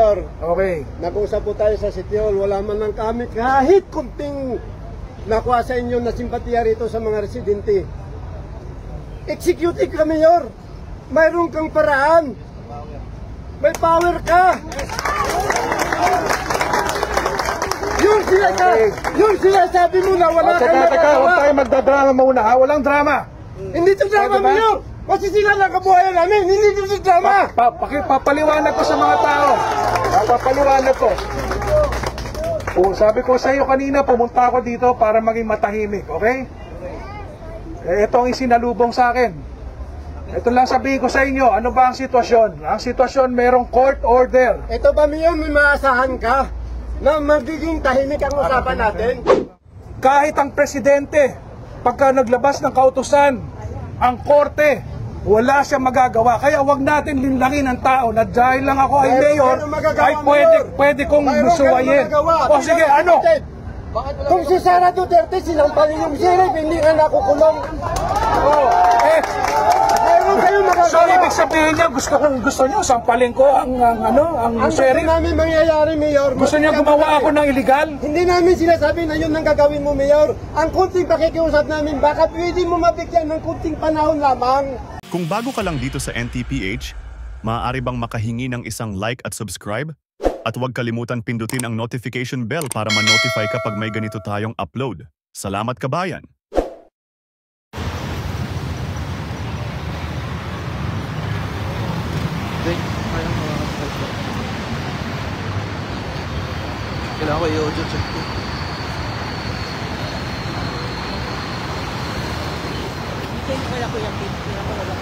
Mayor. Okay. Nag-usap po tayo sa City Hall. Wala man lang kami kahit kunting nakuha sa inyo na simpatiya rito sa mga residente. Executive ka, Mayor. Mayroon kang paraan. May power ka. Yung sinasabi mo na wala kang nagawa. Teka, huwag tayo magdadrama muna ha. Walang drama. Hindi ito drama, Mayor. Masisira lang kabuhayan namin. Hindi ito drama. Papaliwanag ko sa mga tao. Papaliwanag ko. Sabi ko sa iyo kanina, pumunta ako dito para maging matahimik, okay? Ito ang isinalubong sa akin. Ito lang sabihin ko sa inyo, ano ba ang sitwasyon? Ang sitwasyon, merong court order. Ito ba, Mayor, may maasahan ka na magiging tahimik ang usapan natin? Kahit ang presidente, pagka naglabas ng kautusan, ang korte, wala siyang magagawa. Kaya wag natin linlangin ang tao na dahil lang ako ay mayor, ay pwede kong musuwayin. O sige, ano? Kung si Sara Duterte, sinampalin yung sheriff, hindi nga nakukulong. Meron kayong magagawa. So, ibig sabihin niya, gusto niyo, sampalin ko ang sheriff? Ang namin mangyayari, Mayor. Gusto niyo gumawa ako ng illegal? Hindi namin sinasabi na yun ang gagawin mo, Mayor. Ang kunting pakikiusap namin, baka pwede mo mabigyan ng kunting panahon lamang. Kung bago ka lang dito sa NTPH, maaari bang makahingi ng isang like at subscribe? At huwag kalimutan pindutin ang notification bell para ma-notify kapag may ganito tayong upload. Salamat kabayan! Kailangan ko i-audio check ko. Wala ko yung pin. Wala.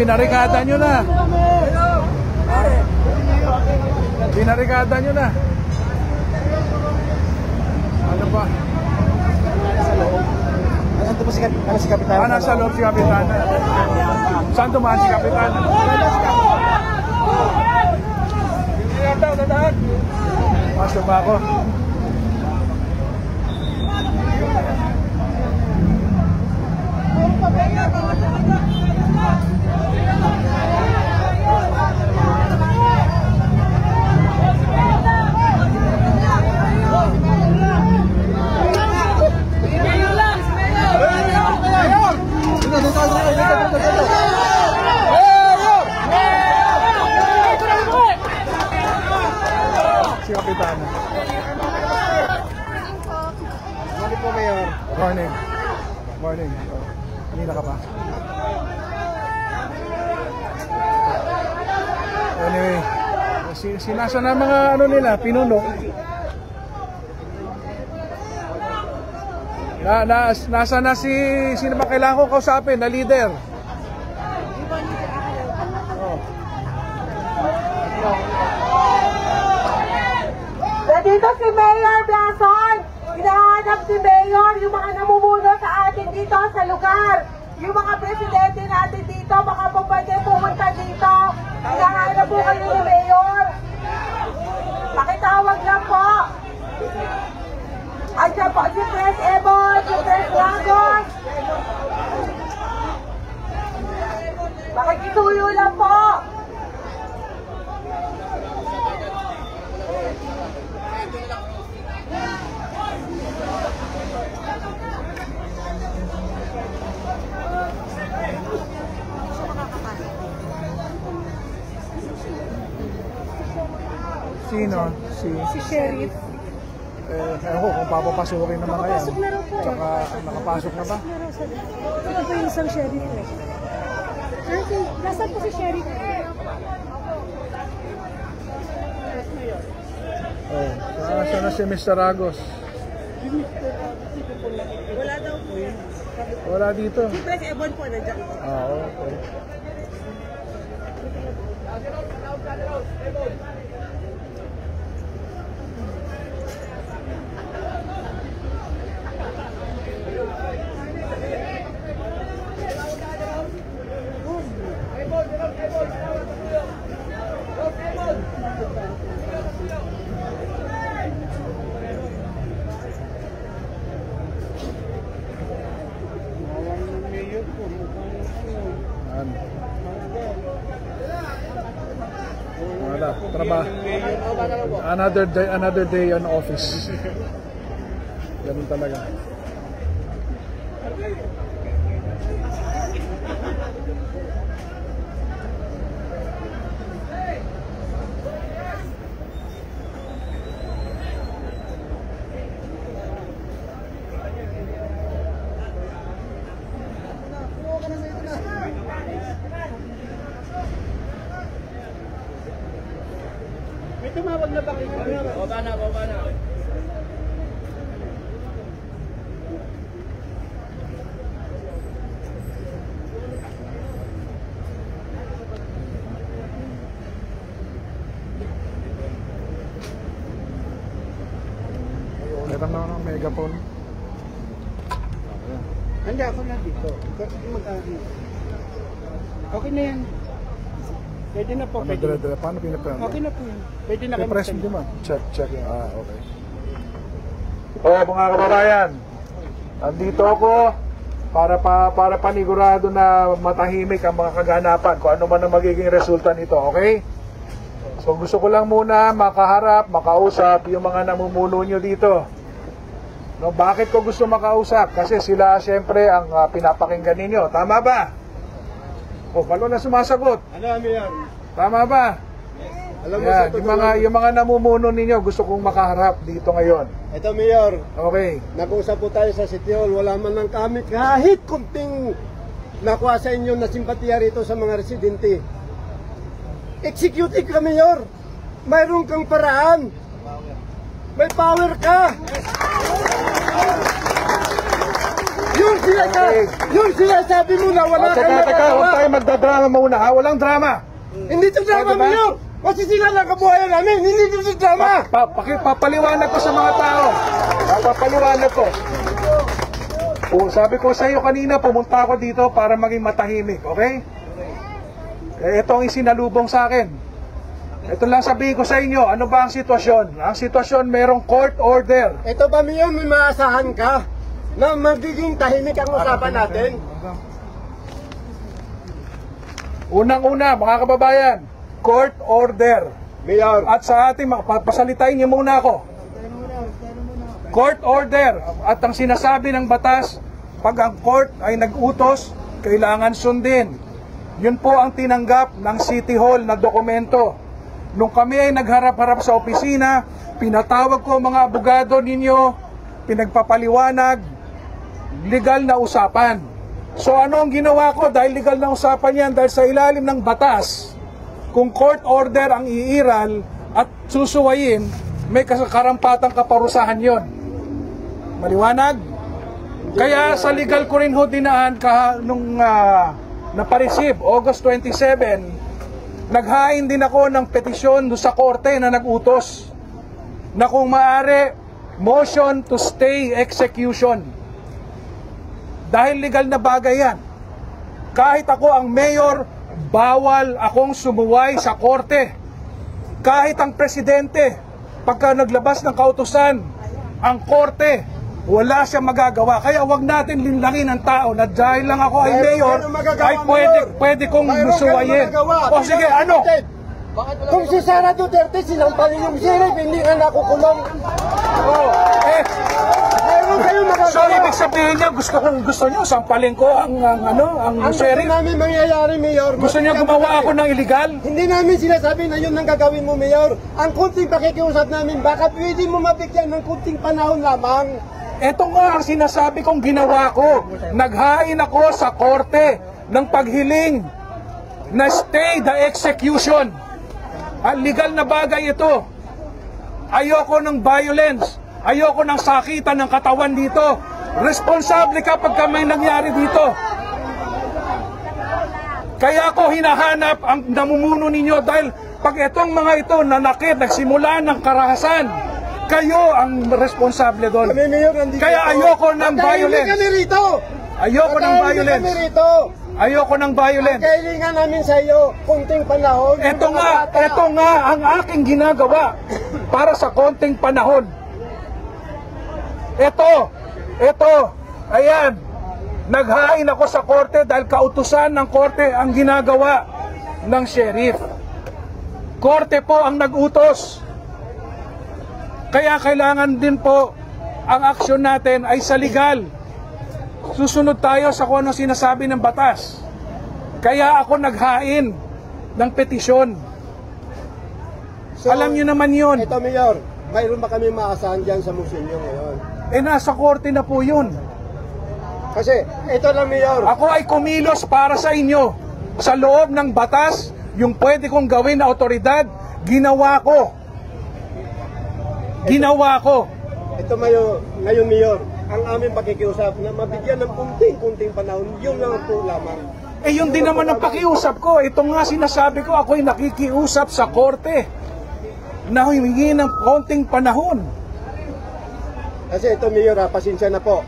Binarikada nyo na. Binarikada nyo na. Ano ba? Nandito po si Kapitan. Nasa loob si Kapitan. Saan dumaan si Kapitan? Hindi yata, dadaan. Pasok ba ako? Si Kapitan. Morning po, Mayor. Morning. Morning. Kanina ka pa. Anyway, sinasa na mga ano nila, pinuno. Nasa na sino ba kailangan ko kausapin na leader? Nandito si Mayor Blason. Hinahanap si Mayor, yung mga namumuno sa atin dito sa lugar. Yung mga presidente natin dito, baka po pwede pumunta dito. Hinahanap po kayo ni Mayor. Pakitawag lang po. Andiyan po si Pres Ebon, si Pres Lagos. Makikisuyo lang po. Sino? Si Sheriff. Ewan ko kung papapasukin naman kaya. Nakapasok na raw po. Tsaka nakapasok na ba? Ito po yung isang Sheriff eh. Nasaan po si Sheriff? Oh, saan na si Mr. Agos? Wala daw po yan. Wala dito. Si Pres Ebon po nandiyan. Okay. Wala, trabaho. Another day on office. Ganun talaga. May tumawag na ba kayo? Baba na. Meron na ng megaphone. Hindi ako na dito. Okay na yan. Pwede na po. Paano pinapanood? Okay na po yan. Pwede na kayo I-press mo magsalita. naman. Check. Okay. Mga kababayan, andito ako para panigurado na matahimik ang mga kaganapan kung ano man ang magiging resulta nito, okay? So gusto ko lang muna makaharap, makausap yung mga namumuno nyo dito. No, bakit ko gusto makausap? Kasi sila siyempre ang pinapakinggan ninyo. Tama ba? O, palo na sumasagot. Ano yan? Tama ba? Alam mo Yan, sa yung mga namumuno ninyo, gusto kong makaharap dito ngayon. Ito, Mayor. Okay. Nag-usap po tayo sa City Hall. Wala man lang kami kahit kunting nakuha sa inyo na simpatiya rito sa mga residente. Executive ka, Mayor. Mayroon kang paraan. May power ka. Yung sinasabi mo na wala kang Teka, nagawa. huwag tayo magdadrama muna ha. Walang drama. Hindi ito drama, Diba? Mayor. Kasi sila lang kabuhayan namin. Hindi ito drama. Papaliwanag ko sa mga tao. Papaliwanag ko. Sabi ko sa iyo kanina, pumunta ako dito para maging matahimik, okay? Ito ang isinalubong sa akin. Ito lang sabihin ko sa inyo, ano ba ang sitwasyon? Ang sitwasyon, merong court order. Ito ba, Mayor, may maasahan ka na magiging tahimik ang usapan natin? Unang-una, mga kababayan, court order. Mayor, At sa ating, pasalitain niyo muna ako. Court order. At ang sinasabi ng batas, pag ang court ay nag-utos, kailangan sundin. Yun po ang tinanggap ng City Hall na dokumento. Nung kami ay nagharap-harap sa opisina, pinatawag ko mga abogado ninyo, pinagpapaliwanag, legal na usapan. So ano ang ginawa ko? Dahil legal na usapan yan, dahil sa ilalim ng batas, kung court order ang iiral at susuwayin, may karampatang kaparusahan yon. Maliwanag? Kaya sa legal ko rin ho dinaan nung napareceive, August 27, naghain din ako ng petisyon doon sa korte na nag-utos na kung maaari, motion to stay execution. Dahil legal na bagay yan. Kahit ako ang mayor, bawal akong sumuway sa korte. Kahit ang presidente, pagka naglabas ng kautusan, ang korte, wala siyang magagawa. Kaya wag natin linlangin ang tao na dahil lang ako ay mayor, ay pwede kong musuwayin. O sige, ano? kung si Sara Duterte sinampalin yung sheriff, hindi ka nakukulong. Oh, Meron kayong magagawa. so ibig sabihin niya, gusto niyo, sampalin ko ang Ang gusto sheriff. namin mangyayari, Mayor. Gusto niyo gumawa ako ng illegal? Hindi namin sinasabi na yun ang gagawin mo, Mayor. Ang kunting pakikiusap namin, baka pwede mo mabigyan ng kunting panahon lamang. Ito nga ang sinasabi kong ginawa ko. Naghain ako sa korte ng paghiling na stay the execution. Ang legal na bagay ito. Ayoko ng violence. Ayoko ng sakitan ng katawan dito. Responsable kapag may nangyari dito. Kaya ako hinahanap ang namumuno ninyo dahil pag itong mga ito nanakit, nagsimula ng karahasan, kayo ang responsable doon. Kami, Mayor, nandito. Kaya ayoko ng violence. Kami rito. Ayoko ng Kami violence. rito. Ayoko ng violence. Kailangan namin sa iyo, kunting panahon. Ito nga ang aking ginagawa para sa konting panahon. Ito, ayan. Naghain ako sa korte dahil kautusan ng korte ang ginagawa ng sheriff. Korte po ang nag-utos. Kaya kailangan din po ang aksyon natin ay sa legal. Susunod tayo sa kung ano sinasabi ng batas. Kaya ako naghain ng petisyon. Alam niyo naman yun. Ito, Mayor, mayroon ba kami maasahan dyan sa Musilyo ngayon? Nasa korte na po yun. Kasi, ito lang, Mayor. Ako ay kumilos para sa inyo. Sa loob ng batas, yung pwede kong gawin na otoridad, ginawa ko. Ito, Mayor, ngayon, Mayor, ang aming pakikiusap na mabigyan ng kunting panahon, yun lang po lamang. Yun din naman ang pakiusap ko. Ito nga sinasabi ko, ako'y nakikiusap sa korte na humingi ng konting panahon. Kasi ito, Mayor, pasensya na po.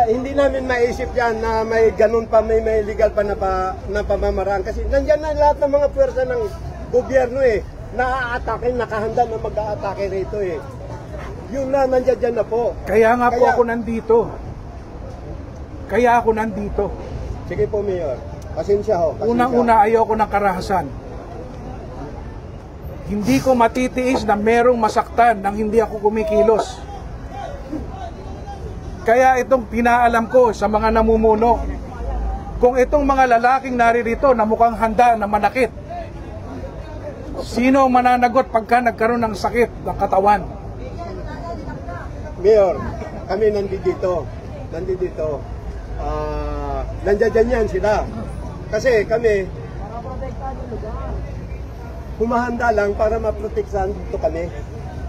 Hindi namin maisip yan na may ganun pa, may legal pa na pamamaraan. Kasi nandyan na lahat ng mga pwersa ng gobyerno na-aatake, nakahanda na mag-aatake rito Yun na, nandyan na po. Kaya nga po ako nandito. Sige po, Mayor. Pasensya ho. Unang-una, ayoko ng karahasan. Hindi ko matitiis na merong masaktan nang hindi ako kumikilos. Kaya itong pinaalam ko sa mga namumuno, kung itong mga lalaking naririto na mukhang handa na manakit, sino mananagot pagka nagkaroon ng sakit ng katawan? Mayor, kami nandito. Nandiyan yan sila. Kasi kami, humahanda lang para maproteksahan dito kami.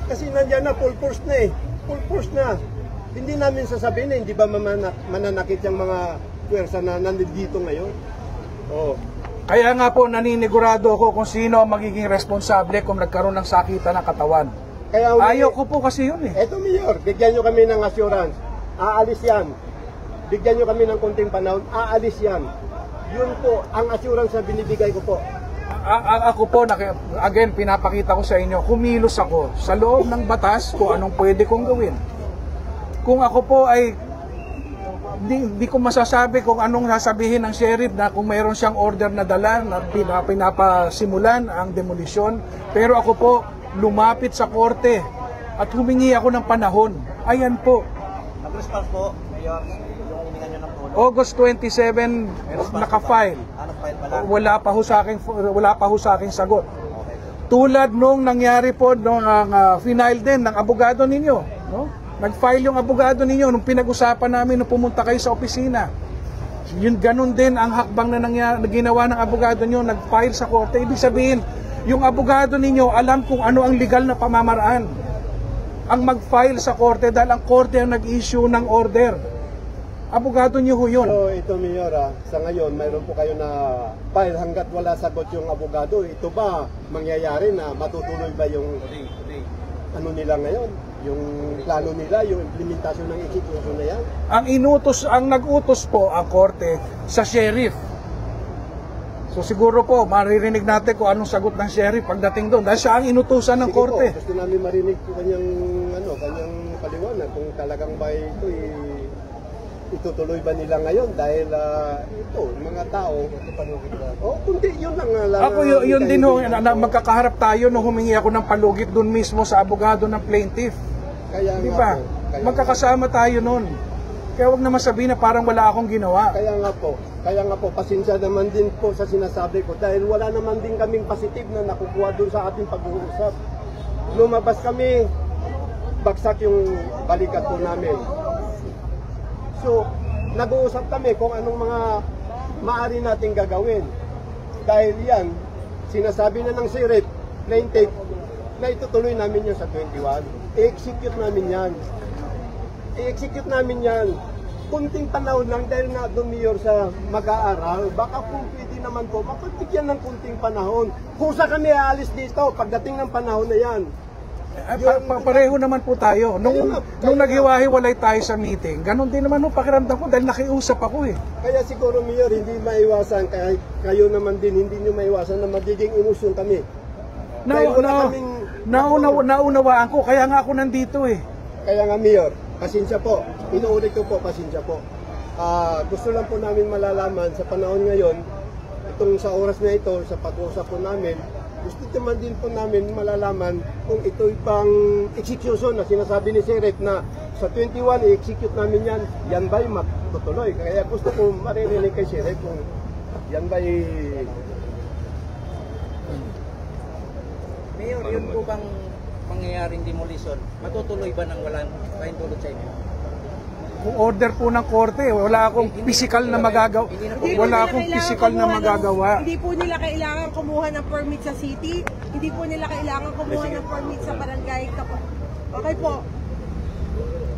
Kasi nandiyan na, full force na. Hindi namin sasabihin na hindi ba mananakit yung mga pwersa na nandito ngayon. Kaya nga po naninigurado ako kung sino ang magiging responsable kung nagkaroon ng sakitan ng katawan. Ayaw ko po kasi yun Eto, Mayor, bigyan nyo kami ng assurance. Aalis yan. Bigyan nyo kami ng konting panahon. Aalis yan. Yun po ang assurance na binibigay ko po. Ako po, again, pinapakita ko sa inyo, kumilos ako sa loob ng batas kung anong pwede kong gawin. Kung ako po ay di ko masasabi kung anong sasabihin ng sheriff na kung mayroon siyang order na dala na pinapasimulan ang demolisyon, pero ako po lumapit sa korte at humingi ako ng panahon. Ayan po. Nag-response po, Mayor, yung hiningan nyo ng tulong. August 27 naka-file. Nag-file pa lang. Wala pa ho sa aking sagot. Tulad nung nangyari po nung final din ng abogado ninyo, no? Nag-file yung abogado ninyo nung pinag-usapan namin nung pumunta kayo sa opisina. Yun, ganun din ang hakbang na ginawa ng abogado nyo, nag-file sa korte. Ibig sabihin, yung abogado ninyo alam kung ano ang legal na pamamaraan. Ang mag-file sa korte dahil ang korte ang nag-issue ng order. Abogado nyo ho yun. So ito, Mayor, sa ngayon mayroon po kayo na file hanggat wala sagot yung abogado. Ito ba mangyayari na matutuloy ba yung ano nila ngayon? Yung plano nila, yung implementasyon ng execution na yan? Ang nag-utos po ang korte sa sheriff. So siguro po, maririnig natin kung anong sagot ng sheriff pagdating doon. Dahil siya ang inutusan ng korte. Gusto namin marinig po kanyang paliwanag kung talagang ba ito itutuloy ba nila ngayon dahil ito, mga tao, kundi yun lang. Ako yun din ho, magkakaharap tayo nung humingi ako ng palugit doon mismo sa abogado ng plaintiff. Kaya di ba? Magkakasama tayo noon. Kaya wag naman sabihin na parang wala akong ginawa. Kaya nga po, pasensya naman din po sa sinasabi ko dahil wala naman din kaming positive na nakukuha doon sa ating pag-uusap. Lumabas kami, bagsak yung balikat po namin. So, nag-uusap kami kung anong mga maaari nating gagawin. Dahil yan, sinasabi na ng Sirit na itutuloy namin yun sa 21. I-execute namin yan. Kunting panahon lang dahil nga doon mayor sa mag-aaral. Baka kung pwede naman po, mapagtigyan ng kunting panahon. Kusa kami aalis dito pagdating ng panahon na yan. Pareho naman po tayo. Nung naghiwa-hiwalay tayo sa meeting, ganun din naman nung pakiramdam ko dahil nakiusap ako eh. Kaya siguro mayor, hindi maiwasan, kahit kayo naman din, hindi nyo maiwasan na magiging emosyon kami. Naunawaan ko, kaya nga ako nandito eh. Kaya nga mayor, pasensya po. Inuulit ko po, pasensya po. Gusto lang po namin malalaman sa panahon ngayon, itong sa oras na ito, sa pag-uusap po namin, gusto naman din po namin malalaman kung ito'y pang execution na sinasabi ni Siret na sa 21 i-execute namin yan ba'y matutuloy? Kaya gusto ko maririnig kay Siret kung yan ba'y... Mayor, yun po bang mangyayaring demolition? Matutuloy ba nang walang pahintulot sa inyo? Kung order po ng korte, wala akong physical na magagawa. Hindi po nila kailangan kumuha ng permit sa city. Hindi po nila kailangan kumuha ng permit sa barangay. Okay po.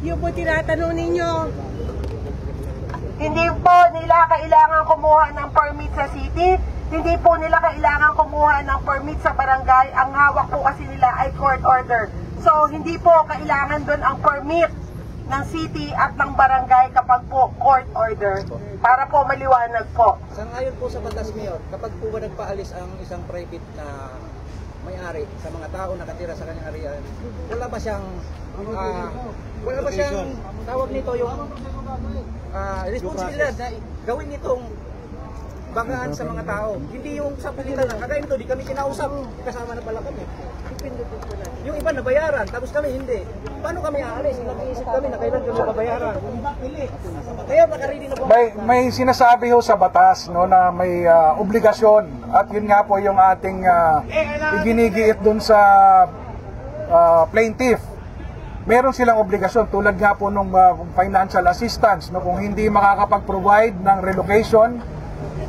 Yung po tinatanong ninyo. Hindi po nila kailangan kumuha ng permit sa city. Hindi po nila kailangan kumuha ng permit sa barangay. Ang hawak po kasi nila ay court order. So, hindi po kailangan doon ang permit ng city at ng barangay kapag po court order. Para po maliwanag po. Sangayon po sa batas, Mayor, kapag po ba nagpaalis ang isang private na may-ari sa mga tao nakatira sa kanyang area, wala ba siyang tawag nito yung responsibilidad na gawin itong bagaan sa mga tao. Hindi yung sa pilitan lang. Kagaya nito, di kami kinausap. Kasama na pala kami. Yung iba nabayaran, tapos kami hindi. Paano kami aalis? Nag-iisip kami na kailan kami nabayaran. Kaya nakaready na po. May sinasabi ho sa batas no, na may obligasyon. At yun nga po yung ating iginigiit dun sa plaintiff. Meron silang obligasyon tulad nga po nung financial assistance. No, kung hindi makakapag-provide ng relocation,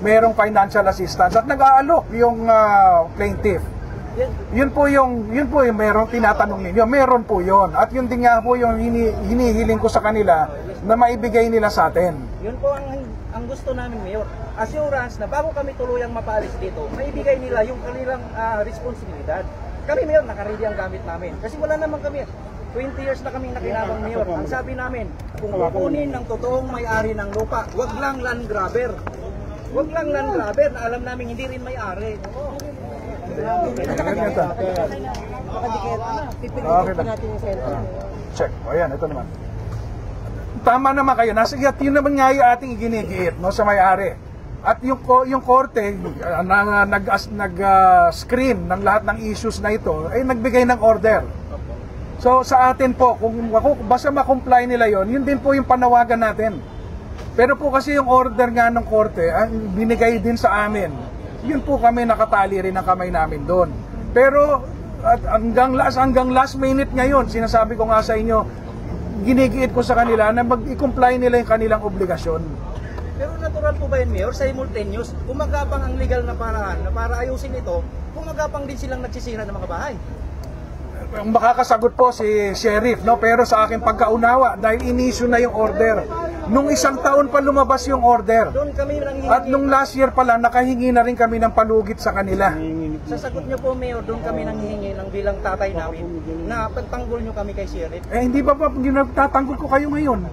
merong financial assistance at nag-aalok yung plaintiff. Yun po yung merong tinatanong ninyo. Meron po yun. At yun din nga po yung hinihiling ko sa kanila na maibigay nila sa atin. Yun po ang gusto namin, Mayor. Assurance na bago kami tuluyang mapaalis dito, maibigay nila yung kanilang responsibilidad. Kami, Mayor, nakaready ang gamit namin. Kasi wala naman kami. 20 years na kaming nakinabang, Mayor. Ang sabi namin, kung kukunin ng totoong may-ari ng lupa, wag lang land grabber. Huwag lang land grabber na alam namin hindi rin may-ari. Check. O yan, ito naman. Tama naman kayo. Yun naman nga yung ating iginigiit no, sa may-ari. At yung korte, nag-screen ng lahat ng issues na ito, ay nagbigay ng order. So sa atin po, kung basta ma-comply nila yon, yun din po yung panawagan natin. Pero po kasi yung order nga ng korte, ang binigay din sa amin, yun po kami nakatali rin ang kamay namin doon. Pero hanggang last minute ngayon, sinasabi ko nga sa inyo, ginigiit ko sa kanila na mag-i-comply nila yung kanilang obligasyon. Pero natural po ba yun, Mayor? Simultaneous, gumagapang ang legal na paraan na para ayusin ito, gumagapang din silang nagsisira ng mga bahay. Makakasagot po si Sheriff, no? Pero sa aking pagkaunawa, dahil in-issue na yung order, nung isang taon pa lumabas yung order. Doon kami nanghihingi. At nung last year pa lang, nakahingi na rin kami ng palugit sa kanila. Sa sagot niyo po, Mayor, doon kami nanghihingi ng bilang tatay namin na pagtanggol niyo kami kay Sheriff. Hindi ba nagtatanggol ko kayo ngayon?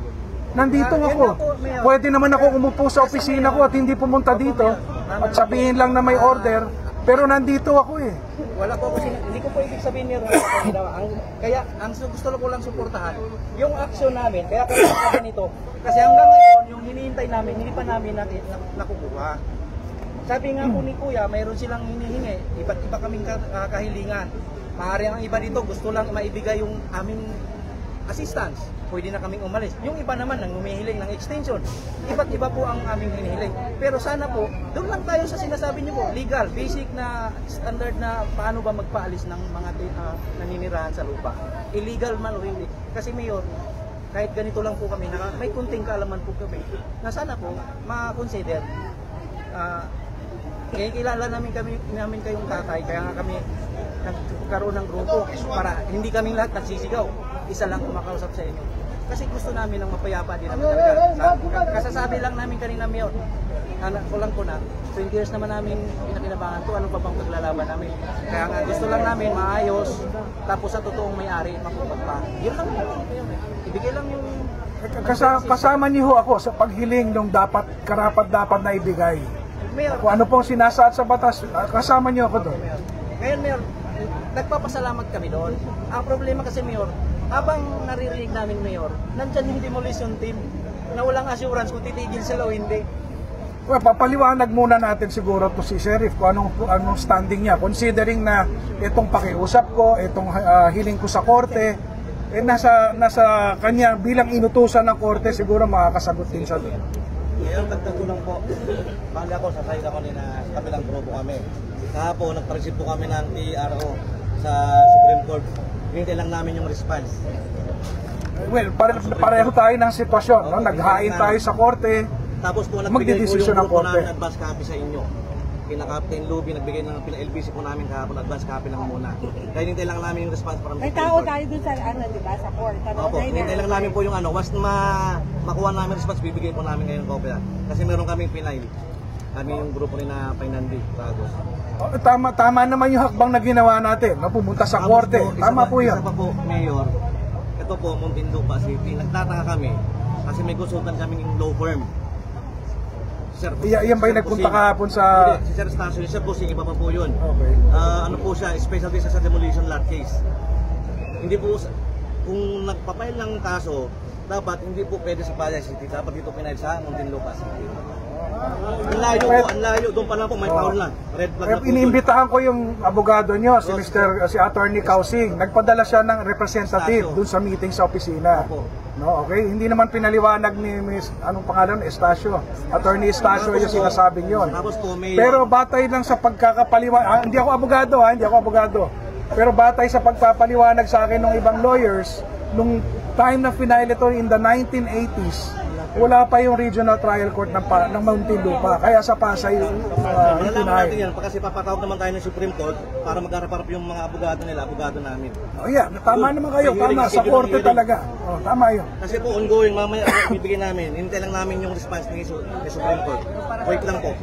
Nandito ako. Pwede naman ako umupo sa opisina ko at hindi pumunta dito at sabihin lang na may order, pero nandito ako eh. Wala po kasi, hindi ko po ibig sabihin meron na ginawa. Kaya ang gusto ko lang suportahan yung action namin. Kaya kami sabi nito, kasi hanggang ngayon yung hinihintay namin, hindi pa namin natin nakukuha. Sabi nga po ni Kuya, mayroon silang hinihingi, iba't iba kaming kahilingan. Maaari ang iba dito gusto lang maibigay yung aming assistance, pwede na kaming umalis. Yung iba naman nang humihiling ng extension. Iba't iba po ang aming hinihiling. Pero sana po, doon lang tayo sa sinasabi niyo po, legal, basic na standard na paano ba magpaalis ng mga naninirahan sa lupa. Illegal man o hindi. Kasi Mayor, kahit ganito lang po kami, may kunting kaalaman po kami, na sana po ma-consider. Kaya kilala namin kayong tatay, kaya nga kami nagkaroon ng grupo para hindi kaming lahat nagsisigaw. Isa lang kumakausap sa inyo. Kasi gusto namin ng mapayapa din namin talaga. Kasasabi lang namin kanina, Mayor, anak ko lang po na 20 years naman namin pinakinabangan to, ano pa bang paglalaban namin. Kaya nga gusto lang namin maayos, tapos sa totoong may-ari, mapupat pa. Yun lang, ibigay lang yung... Kasama niyo ako sa paghiling ng karapat dapat na ibigay. Mayor, Kung ano pong sinasaad sa batas, kasama niyo ako doon. ngayon, Mayor, nagpapasalamat kami doon. Ang problema kasi, Mayor, habang naririnig namin, Mayor, nandyan yung demolition team na walang assurance kung titigil sila o hindi. Well, papaliwanag muna natin siguro to si Sheriff kung anong standing niya. Considering na itong pakiusap ko, itong hiling ko sa korte, nasa kanya bilang inutusan ng korte, siguro makakasagot din siya doon. Ngayon, dagdag ko lang po. Bali ako, sasayad ako sa kabilang grupo kami. Kahapon, nagpa-receive po kami ng TRO sa Supreme Court. Hintay lang namin yung response. Well, pareho tayo ng sitwasyon. No? Naghain tayo sa korte. Tapos po, nagbigay po yung ng grupo korte. namin advance copy sa inyo. Pina-Captain Luby, nagbigay ng pina-LBC po namin kahapon, advance copy lang muna. Kaya hintay lang namin yung response para May tao tayo dun sa, di ba, sa court. Opo, hintay lang namin po yung once makuha namin response, bibigay po namin ngayon kopya. Kasi meron kaming pinail. Kami yung grupo rin na Painandi, Ragos. Tama naman yung hakbang na ginawa natin, no? Pumunta sa korte. Tama po yun. Isa pa po, Mayor, ito po, Muntinlupa City. Nagtataka kami kasi may consultant kaming law firm. Sir, Yan ba yung nagpunta kahapon sa... Si Sir Stasio, Sir Busing, iba pa po yun. Okay. Ano po siya, specialty sa demolition lot case. Hindi po, kung nagpapail ng kaso, dapat hindi po pwede sa Palay City, dapat dito pinail sa Muntinlupa City. Ang layo po, ang layo. Doon pa lang po, may foul na. Red flag na po. Iniimbitahan ko yung abogado nyo, si Attorney Kausing. Nagpadala siya ng representative doon sa meeting sa opisina. No, okay? Hindi naman pinaliwanag ni anong pangalan, Estacio. Attorney Estacio yung sinasabing yon. Pero batay lang sa pagkakapaliwanag, hindi ako abogado. Pero batay sa pagpapaliwanag sa akin ng ibang lawyers, nung time na final ito in the 1980s, wala pa yung regional trial court ng Muntinlupa. Kaya sa Pasay, malalaman natin yan, kasi papatawag naman tayo ng Supreme Court para magharap-harap yung mga abogado nila, abogado namin. Oh yeah, tama naman kayo, tama, sa korte talaga. Oh, tama yun. Kasi po ongoing, mamaya bibigyan namin, hintay lang namin yung response ng Supreme Court. Wait lang po.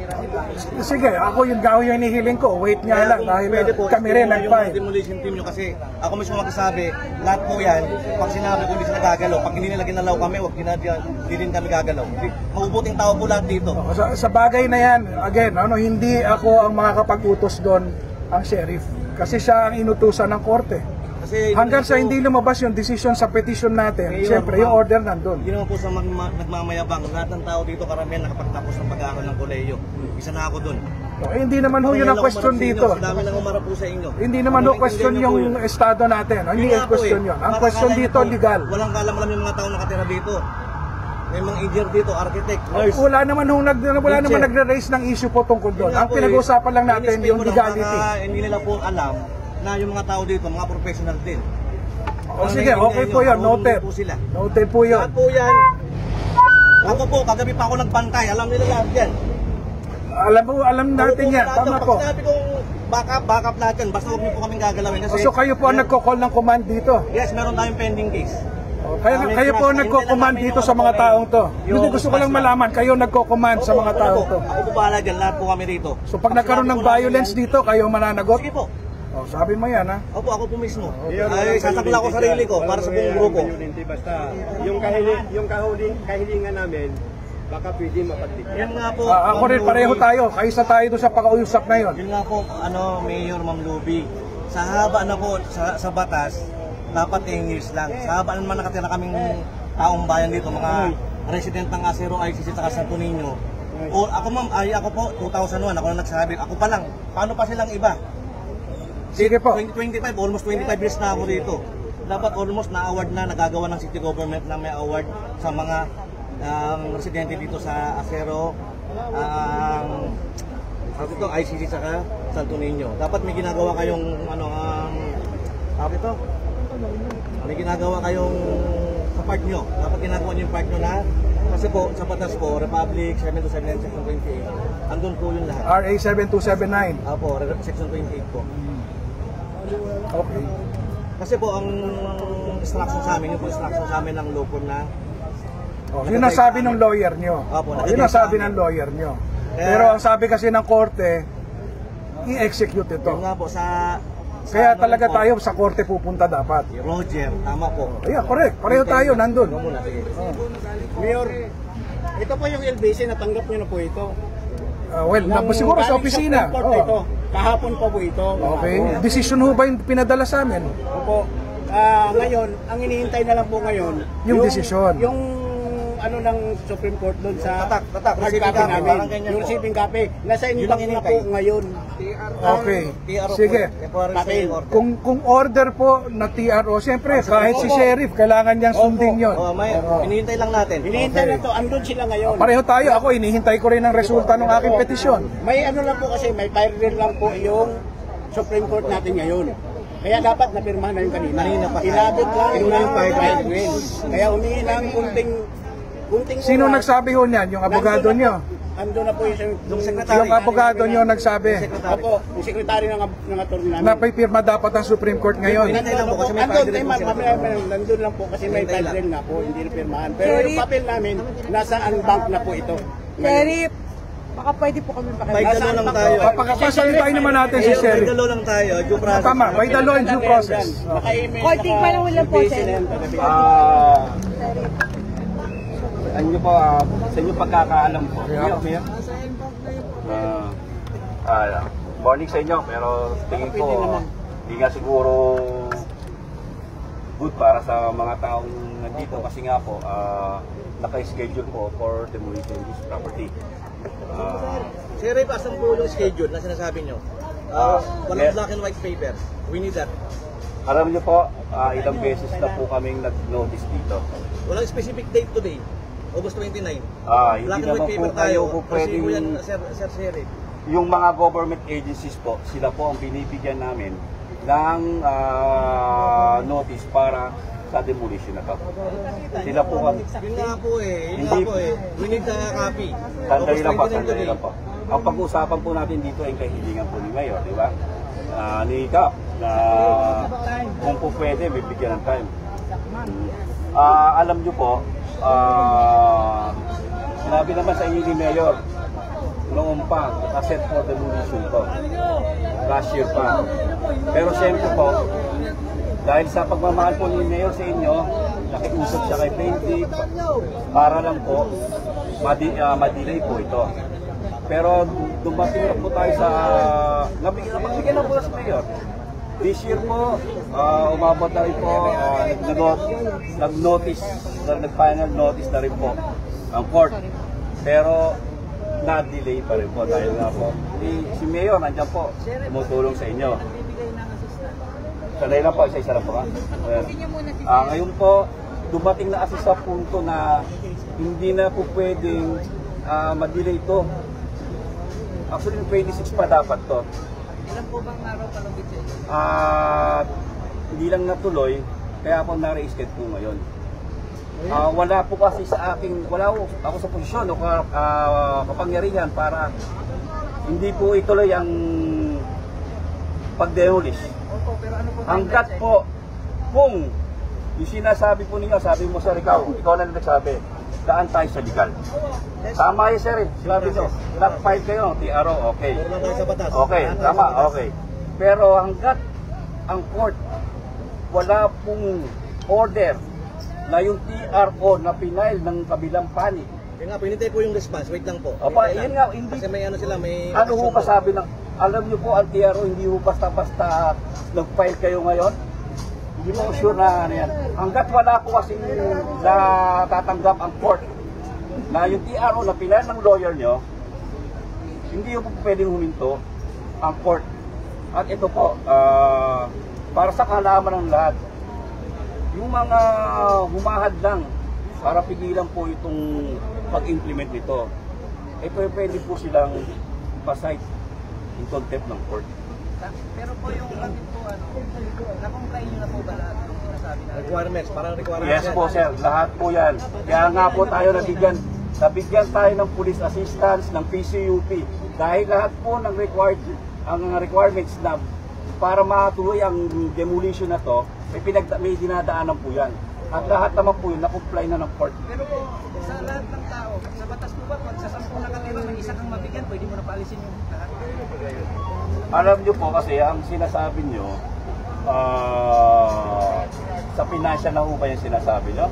Sige, ako yung gawin yung inihiling ko, wait nga lang, dahil kami rin nag-file. Yung demolition team nyo kasi ako mismo magsasabi, lahat po yan, pag sinabi ko hindi sila gagalaw, pag hindi nila ginalaw kami, hindi din kami gagalaw. Mabubuting tao po lahat dito. Sa bagay na yan, again, hindi ako ang makakapag-utos doon, ang sheriff. Kasi siya ang inutusan ng korte. Kasi hanggang sa hindi lumabas yung decision sa petition natin, siyempre yung order nandun. Hindi naman po sa nagmamayabang, lahat ng tao dito karamihan nakapagtapos ng pag-aaral ng kolehiyo. Isa na ako doon. Hindi naman ho yun ang question dito. Dami lang umarap po sa inyo. Hindi naman ho question yung estado natin. Hindi yung question yun. Ang question dito, legal. Walang kalam-alam yung mga tao nakatira dito. May mga engineer dito, architect, nurse. Wala naman nagre-raise ng issue po tungkol doon. Ang pinag-uusapan lang natin yung legality. Hindi nila po alam na yung mga tao dito, mga professional din. O sige, okay po yun. Noted. Noted po yun. Lahat po yan. Ako po, kagabi pa ako nagbantay. Alam nila lahat yan. Alam natin yan. Tama po. Pag sinabi kong backup lahat yan, basta huwag niyo po kaming gagalawin. So kayo po ang nagko-call ng command dito? Yes, meron tayong pending case. Kayo po nagko-command dito sa mga taong to. Hindi, gusto ko lang malaman, kayo nagko-command sa mga taong to. Ako po bahala dyan, lahat po kami rito. So pag nagkaroon ng violence dito, kayo mananagot? Sige po. Sabi mo yan, ha? Opo, ako po mismo. Ay, sasakla ko sarili ko para sa buong grupo. Basta yung kahilingan namin, baka pwede mapagbigyan. Yan nga po. Ako rin, pareho tayo. Kaisa tayo doon sa pag-uusap na yun. Yun nga po, Mayor Ma'am Luby. Sa haba na po, sa batas, dapat 10 years lang. Sa haba naman nakatira kaming taong bayan dito, mga resident ng Acero, ICC at Santo Niño. O ako ma'am, ako po, 2001, ako na nagsabi, ako pa lang, paano pa silang iba? Sige po. 25, almost 25 years na ako dito. dapat almost na-award na, nagagawa ng city government na may award sa mga residente dito sa Acero, ito, ICC saka Santo Niño. Dapat may ginagawa kayong may ginagawa kayong sa part nyo. Dapat ginagawa nyo yung part nyo na kasi po sa batas po, Republic 727 Section 28, andun po yun lahat. RA 7279. Apo, Section 28 po. Okay. Kasi po ang instruction sa amin, yung po instruction sa amin ng lupon na Yun ang sabi ng lawyer nyo. Opo, Yun ang sabi ng lawyer nyo. Pero ang sabi kasi ng korte, i-execute ito. Yung nga po sa Kaya talaga tayo sa korte pupunta dapat. Roger, tama po. Yeah, correct. Pareho tayo nandun. Mayor, ito po yung LBC, natanggap niyo na po ito. Siguro sa opisina. Ito. Kahapon pa po ito. Okay. Decision ho ba yung pinadala sa amin? Opo. Ngayon, ang hinihintay na lang po ngayon, Yung desisyon. Yung ano ng Supreme Court doon sa Tatak, hard receiving copy copy, namin. parang ganyan Yung po. receiving copy. Nasa Yun inbox ang na hinihintay. po ngayon. Okay. Sige. Papel. Kung order po na TRO, siyempre kahit si sheriff, kailangan niyang sundin yun. May hinihintay lang natin. Hinihintay na to, andun sila ngayon. Pareho tayo. Ako, inihintay ko rin ang resulta ng aking petisyon. May ano lang po kasi, may file lang po yung Supreme Court natin ngayon. Kaya dapat napirmahan na yung kanina. Inabot lang yung file. Kaya humingi ng kunting Sino nagsabi ho niyan? Yung abogado nyo? Andun na po yung secretary. Yung abogado nyo nagsabi Opo, yung sekretary ng attorney namin. na pirma dapat ang Supreme Court ngayon. Hinihintay lang po kasi may file din po siya. Nandun lang po kasi may file din na po, hindi na pirmahan. Pero yung papel namin, nasa unbank na po ito. Sheriff, baka pwede po kami By the law lang tayo. Papakapasalitahin naman natin si By sheriff. the law lang tayo. Due process. Tama, by the law and due process. Konting panahon lang po, Sheriff. Ano po, sa inyong pagkakaalam po. Morning sa inyo, pero tingin ko, hindi nga siguro good para sa mga taong nandito kasi nga po, naka-schedule po for demolition this property. Sir, asan po yung schedule na sinasabi nyo? Walang black and white paper. We need that. Alam niyo po, ilang beses na po kaming nag-notice dito. Walang specific date today. August 29. Hindi Black and naman white po paper kayo tayo. po pwedeng, Kasi yan, Sir Sheriff. yung mga government agencies po, sila po ang binibigyan namin ng notice para sa demolition na to. Sila po ang... Yun nga po eh. Yun nga Hindi. po eh. We need the copy. Sandali lang po, 29 sandali today. lang po. Ang pag-uusapan po natin dito ay kahilingan po ni Mayor, di ba? Ni Cap, na kung po pwede, bibigyan ng time. Alam nyo po, sinabi naman sa inyo ni Mayor, noon pa, nakaset for demolition to. Last year pa. Pero siyempre po, dahil sa pagmamahal po ni Mayor sa inyo, nakiusap siya kay Plaintiff para lang po ma-delay po ito. Pero dumating na po tayo sa nagbigyan lang po sa Mayor. This year po, umabot na rin po, nag-notice, nag-final notice na rin po ang court. Pero na-delay pa rin po dahil nga po si Mayor nandiyan po, tumutulong sa inyo. Sanay lang po, isa-isa lang po ha. Ngayon po, dumating na kasi sa punto na hindi na po pwedeng ma-delay ito. Actually, 26 pa dapat to. Ilan po bang araw palugit siya? Hindi lang natuloy, kaya ako na-reschedule po ngayon. Wala po kasi sa aking, wala ako sa posisyon o kapangyarihan para hindi po ituloy ang pag-demolish. Hanggat po, kung yung sinasabi po ninyo, sabi mo sir, ikaw na nagsabi, daan tayo sa legal. Tama yun sir, sabi nyo, nag-file kayo, TRO, okay. Okay, tama, okay. Pero hanggat ang court, wala pong order na yung TRO na pinail ng kabilang panig. Yun nga po, hinintay po yung response. Wait lang po. Opa, yun nga, hindi. Kasi may ano sila, may... Ano ho pa sabi ng, alam nyo po, ang TRO, hindi ho basta-basta nag-file kayo ngayon. Hindi mo sure na ano yan. Hanggat wala po kasi natatanggap ang court na yung TRO na pinail ng lawyer nyo, hindi po pwedeng huminto ang court. At ito po, para sa kaalaman ng lahat, yung mga humahad lang para pigilan po itong pag-implement nito, eh pwede po silang pa-cite in contempt ng court. Pero po yung bakit po nakumpay nyo na po ba lahat yung sinasabi na Requirements, parang requirements. Yes po sir, lahat po yan. Kaya nga po tayo nabigyan tayo ng police assistance, ng PCUP. Dahil lahat po ng requirements na para matuloy ang demolition na to, may dinadaanan po yan. At lahat naman po yun, na-comply na ng court. Pero po, sa lahat ng tao, sa batas po ba, pag sa 10 nakatira, may isa kang mabigyan, pwede mo na paalisin yung lahat? Alam nyo po kasi, ang sinasabi nyo, sa financial na ho ba yung sinasabi nyo?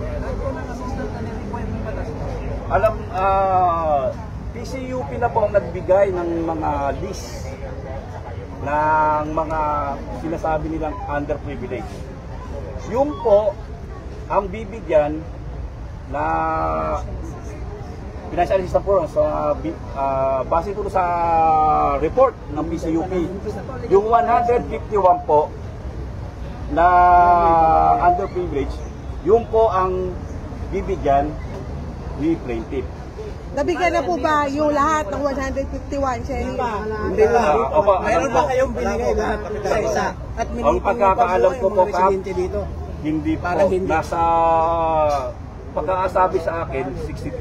Alam, PCUP na po ang nagbigay ng mga list ng mga sinasabi nilang underprivileged. Yung po, ang bibigyan na financial assistance po so, base po sa report ng PCUP, yung 151 po na underprivileged, yun po ang bibigyan ni plaintiff. Nabigyan na po ba yung lahat ng 151, Shelly? Hindi na. Mayroon ba kayong binigay lahat sa isa? At Ang pagkakaalam ko po, Kap, dito. hindi po. Nasa pagkakasabi sa akin,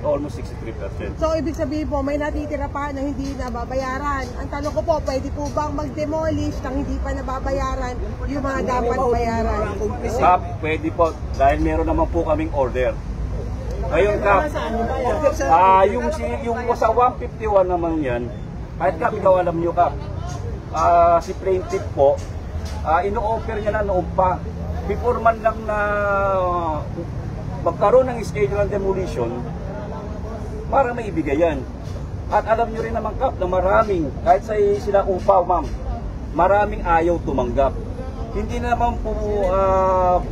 almost 63%. So, ibig sabihin po, may natitira pa na hindi nababayaran. Ang tanong ko po, pwede po bang mag-demolish ng hindi pa nababayaran yung mga dapat bayaran? Kap, pwede po. Dahil meron naman po kaming order. Ngayon, Kap, yung sa 151 naman yan, kahit Kap, ikaw alam nyo, Kap, si plaintiff po, ino-offer niya na noon pa. Before man lang na magkaroon ng schedule ng demolition, para maibigay yan. At alam nyo rin naman, Kap, na maraming, kahit sa sila upaw, ma'am, maraming ayaw tumanggap. Hindi naman po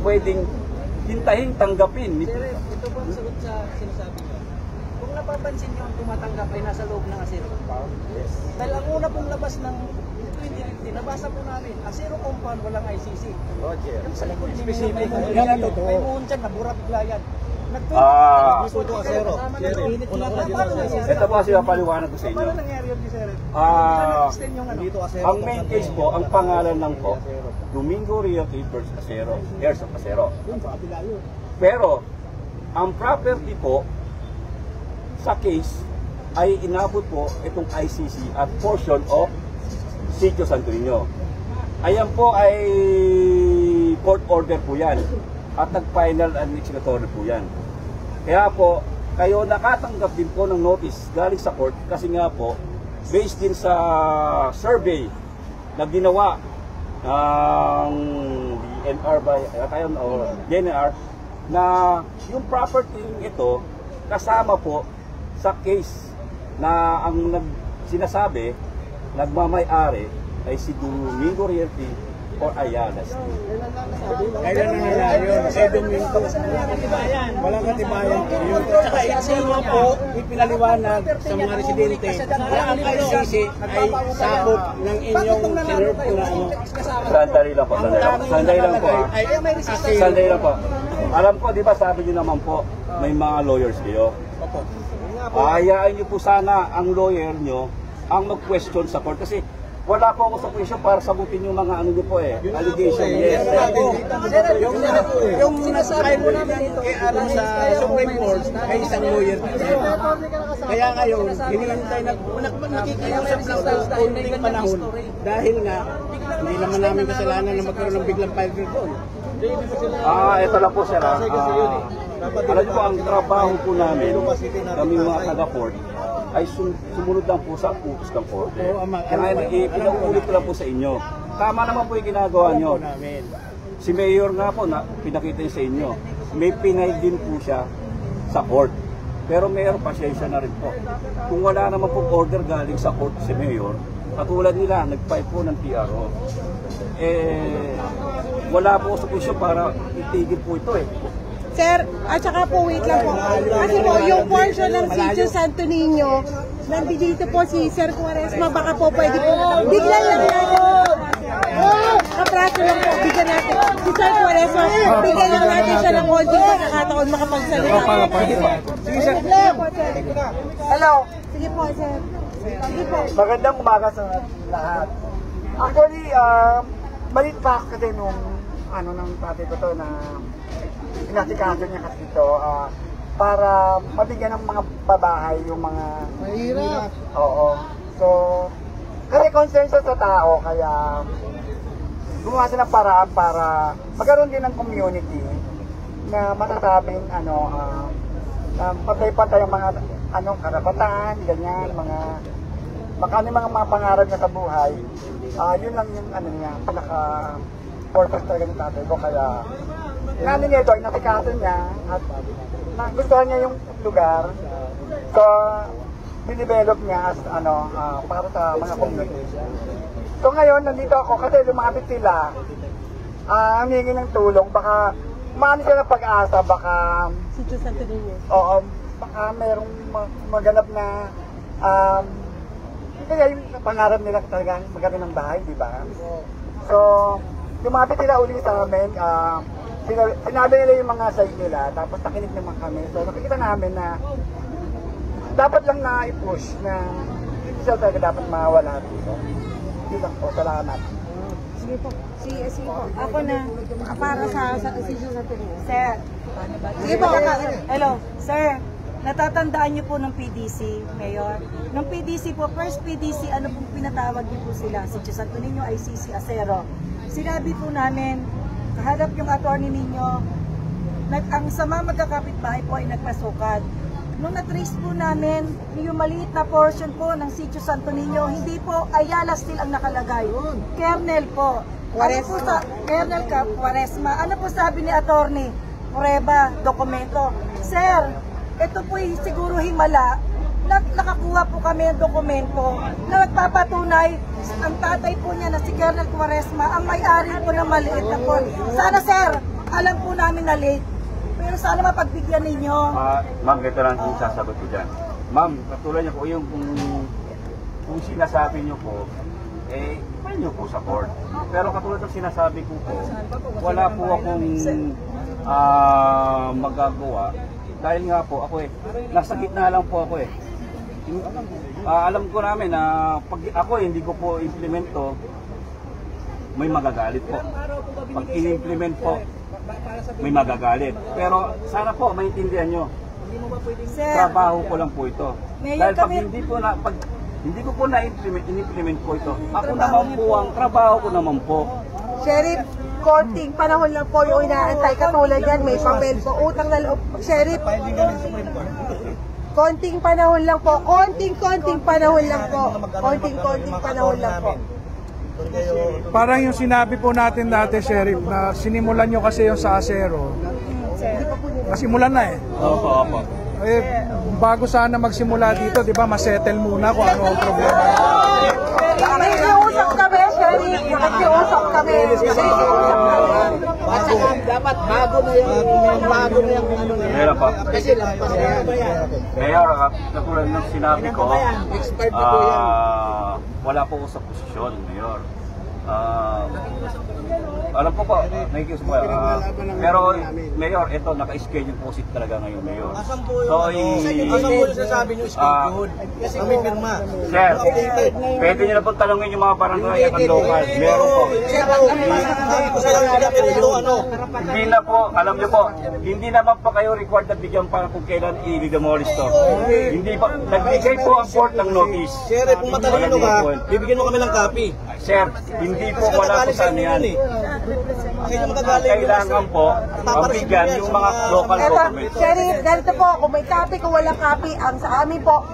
pwedeng hintahin tanggapin. Ito po ang sagot sa sinasabi nyo. Kung napapansin nyo, ang tumatanggap ay nasa loob ng Acero Compound. Yes. Dahil ang una pong labas ng 2015, nabasa po namin, Acero Compound, walang ICC. Roger. Yung sa likod, specific. Yan ang totoo. May muhon dyan, nabura bigla yan. Ito Acero. Ito po kasi mapaliwanag ko sa inyo. Paano nangyari yun, Sir? Ang main case po, ang pangalan lang po, Domingo Realty versus Acero, heirs of Acero. Pero, ang property po sa case ay inabot po itong ICC at portion of Sitio Santo Niño. Ayan po ay court order po yan at nag-final and executory po yan. Kaya po, kayo nakatanggap din po ng notice galing sa court kasi nga po, based din sa survey na ginawa ng DNR or DNR na yung property ito kasama po sa case na ang sinasabi nagmamay-ari ay si Domingo Realty or Ayala Street. Kailan nangyayari yun? 7 minutes. Walang katibayan. Saka isa nga po, ipinaliwanag sa mga residente na ang ICC ay sakop ng inyong sinerve na ano. Sandali lang po. Sandali lang po. Alam ko, di ba sabi niyo naman po, may mga lawyers kayo. Hayaan niyo po sana ang lawyer niyo ang mag-question sa court kasi wala po ako sa question para sagutin yung mga ano niyo po allegation. Yes. Yung sinasabi mo namin ito sa Supreme Court ay isang lawyer. Kaya ngayon, hinihintay nakikiusap ng konting panahon dahil nga hindi naman namin kasalanan na magkaroon ng biglang file doon. Ito lang po sir. Alam niyo po, ang trabaho po namin, kami mga taga-court, ay sumunod lang po sa utos ng court. Kaya pinauulit ko lang po sa inyo. Tama naman po yung ginagawa nyo. Si Mayor nga po, pinakita niya sa inyo, may pinay din po siya sa court. Pero Mayor, pasyensya na rin po. Kung wala naman po order galing sa court si Mayor, katulad nila, nag-file po ng PRO. Wala po sa posisyon para itigil po ito Sir, at saka po, wait lang po. Kasi po, yung portion ng Sitio Santo Niño, nandito po si Sir Quaresma, baka po pwede po. Bigla lang yan. piraso lang po, bigyan natin. Si Sir Cuaresma, bigyan lang natin siya ng konting pagkakataon makapagsalita. Sige, sir. Hello. Sige po, Sir. Sige po. Magandang umaga sa lahat. Actually, malit pa kasi nung ng tatay ko to na inasikaso niya kasi ito para mabigyan ng mga pabahay yung mga mahirap. Oo. So, kasi concern siya sa tao kaya gumawa siya ng paraan para magkaroon din ng community na matasabing pantay-pantay yung mga karapatan, ganyan, mga mga pangarap niya sa buhay. Yun lang yung niya, pinaka-purpose talaga ng tatay ko. Kaya namin niya ito, inatikaso niya at nagustuhan niya yung lugar. So, dinevelop niya as para sa mga community. So ngayon, nandito ako kasi lumapit sila. Humingi ng tulong, baka maano sila ng pag-asa, baka Sitio Santo Niño. oo, baka mayroong maganap na kaya yung pangarap nila talagang magkaroon ng bahay, di ba? So, lumapit sila uli sa amin, sinabi nila yung mga side nila, tapos nakinig naman kami. So, nakikita namin na dapat lang na i-push na hindi sila talaga dapat mawala dito. Yun lang po, salamat. Sige po. Sige po. Ako na, para sa Sitio Santo Niño. Sir. Sige po. Hello, Sir. Natatandaan niyo po ng PDC, Mayor? Ng PDC po, first PDC, ano pong pinatawag niyo po sila? Sitio Santo Niño, ICC, Acero. Sinabi po namin, kaharap yung attorney ninyo, ang sama magkakapitbahay po ay nagpasukat. Nung na-trace po namin, yung maliit na portion po ng Sitio Santo Niño, hindi po Ayala Steel ang nakalagay. Kernel po. Kernel Cuaresma. Ano po sabi ni attorney? Prueba, dokumento. Sir, ito po siguro himala. Nakakuha po kami ng dokumento na nagpapatunay ang tatay po niya na si Kernel Cuaresma ang may-ari po ng maliit na po. Sana sir, alam po namin na late. Pero sana mapagbigyan ninyo. Ma'am, ito lang yung sasagot ko dyan. Ma'am, katulad niyo po yung kung sinasabi niyo po, file niyo po sa court. Pero katulad ng sinasabi ko po, wala po akong magagawa. Dahil nga po ako nasa gitna lang po ako alam ko namin na pag ako hindi ko po implemento, may magagalit po. Pag in-implement po, may magagalit. Pero sana po maintindihan nyo. Trabaho ko lang po ito. Dahil pag hindi ko po na-implement po ito, ako naman po ang trabaho ko naman po. Sheriff, konting panahon lang po yung inaantay. Katulad yan, may papel po, utang na loob. Sheriff, konting panahon lang po. Konting panahon lang po. Konting panahon lang po. Parang yung sinabi po natin dati, Sheriff, na sinimulan nyo kasi yung sa Acero. Nasimulan na Opo. Bago sana magsimula dito, di ba, masettle muna kung ano ang problema. Nakikiusap kami, Sheriff. Nakikiusap kami. Dapat bago na yung Meron pa. Mayor, katulad ng sinabi ko, wala po ko sa posisyon, Mayor. Alam ko po, nakikiusap po. Pero, Mayor, ito, naka-schedule po si talaga ngayon, Mayor. So, sasabi niyo schedule? Kasi may pirma. Sir, pwede niyo na po talungin yung mga barangay at ang local. Meron po. Hindi na po, alam niyo po, hindi naman po kayo required na bigyan para kung kailan i-demolish to. Hindi po, nagbigay po ang court ng notice. Sir, kung matalino ka, bibigyan mo kami ng copy. Sir, hindi po wala po sa yan. Kailangan po mabigyan yung mga local government. Sheriff, ganito po, kung may copy, kung walang copy, ang sa amin po,